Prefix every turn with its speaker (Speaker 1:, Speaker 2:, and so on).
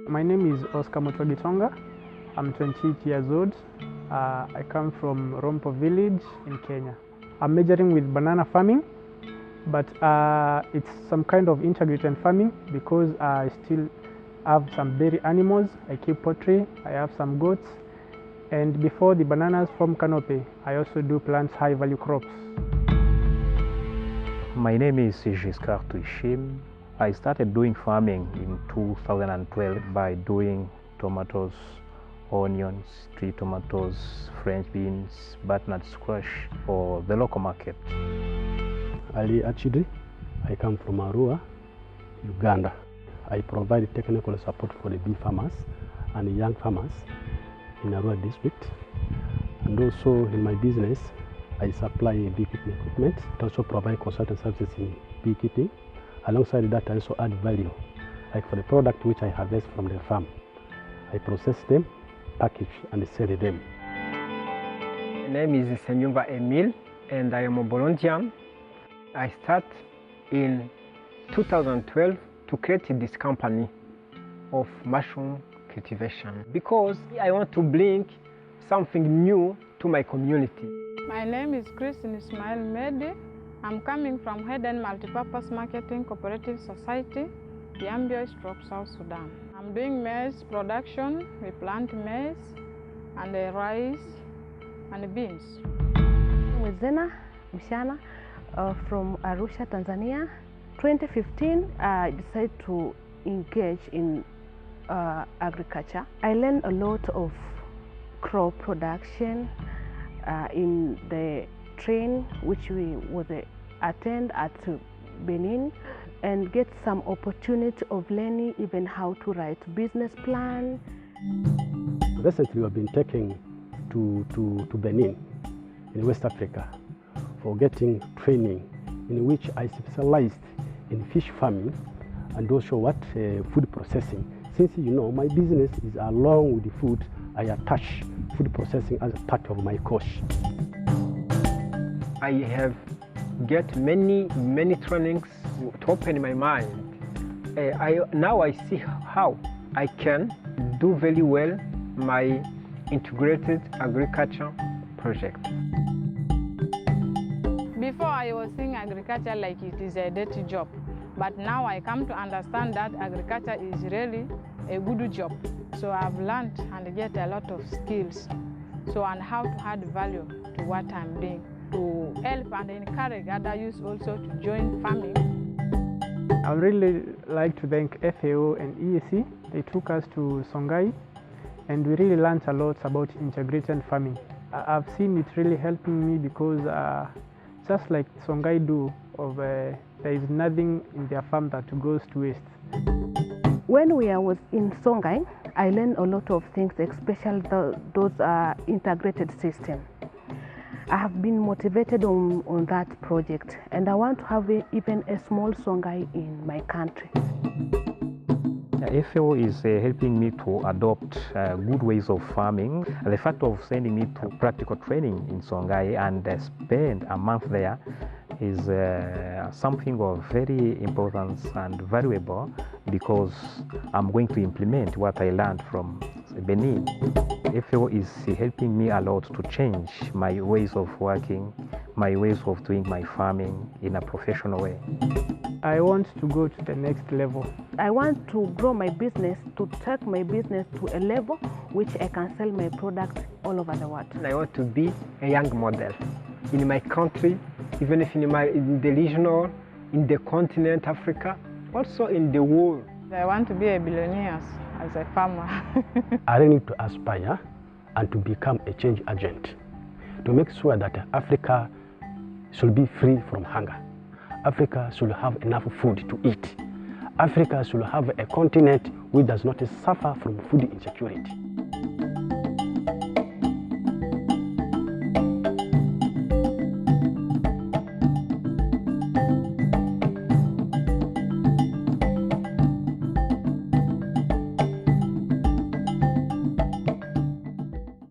Speaker 1: My name is Oscar Motwagitonga. I'm 28 years old. I come from Rompo village in Kenya. I'm majoring with banana farming, but it's some kind of integrated farming because I still have some dairy animals. I keep poultry, I have some goats, and before the bananas form canopy, I also do plant high value crops.
Speaker 2: My name is Giscard Tuishim. I started doing farming in 2012 by doing tomatoes, onions, tree tomatoes, French beans, butternut squash for the local market.
Speaker 3: Ali Achidri, I come from Arua, Uganda. I provide technical support for the bee farmers and young farmers in Arua district. And also in my business, I supply beekeeping equipment. I also provide consultant services in beekeeping. Alongside that, I also add value, like for the product which I harvest from the farm. I process them, package, and sell them.
Speaker 4: My name is Senyumva Emile, and I am a Burundian. I start in 2012 to create this company of mushroom cultivation because I want to bring something new to my community.
Speaker 5: My name is Christine Ismail Mehdi. I'm coming from Heden Multipurpose Marketing Cooperative Society, Yambio Stroke, South Sudan. I'm doing maize production. We plant maize and rice and beans.
Speaker 6: I'm Zena Mshana from Arusha, Tanzania. 2015, I decided to engage in agriculture. I learned a lot of crop production in the train which we would attend at Benin, and get some opportunity of learning even how to write business plan.
Speaker 3: Recently, we have been taken to Benin in West Africa for getting training in which I specialized in fish farming and also food processing. Since you know my business is along with the food, I attach food processing as a part of my course.
Speaker 4: I have get many trainings to open my mind. Now I see how I can do very well my integrated agriculture project.
Speaker 5: Before I was seeing agriculture like it is a dirty job, but now I come to understand that agriculture is really a good job. So I've learned and get a lot of skills. So on how to add value to what I'm doing, to help and encourage other youth also to join farming.
Speaker 1: I would really like to thank FAO and EAC. They took us to Songhai and we really learned a lot about integrated farming. I've seen it really helping me because just like Songhai do, there is nothing in their farm that goes to waste.
Speaker 6: When I was in Songhai, I learned a lot of things, especially those integrated systems. I have been motivated on that project, and I want to have even a small Songhai in my country.
Speaker 2: FAO is helping me to adopt good ways of farming. The fact of sending me to practical training in Songhai and spend a month there is something of very importance and valuable because I'm going to implement what I learned from Benin. FAO is helping me a lot to change my ways of working, my ways of doing my farming in a professional way.
Speaker 1: I want to go to the next level.
Speaker 6: I want to grow my business, to take my business to a level which I can sell my products all over the world.
Speaker 4: I want to be a young model in my country, even if in the regional, in the continent Africa, also in the world.
Speaker 5: I want to be a billionaire as a farmer.
Speaker 3: I need to aspire and to become a change agent to make sure that Africa should be free from hunger. Africa should have enough food to eat. Africa should have a continent which does not suffer from food insecurity.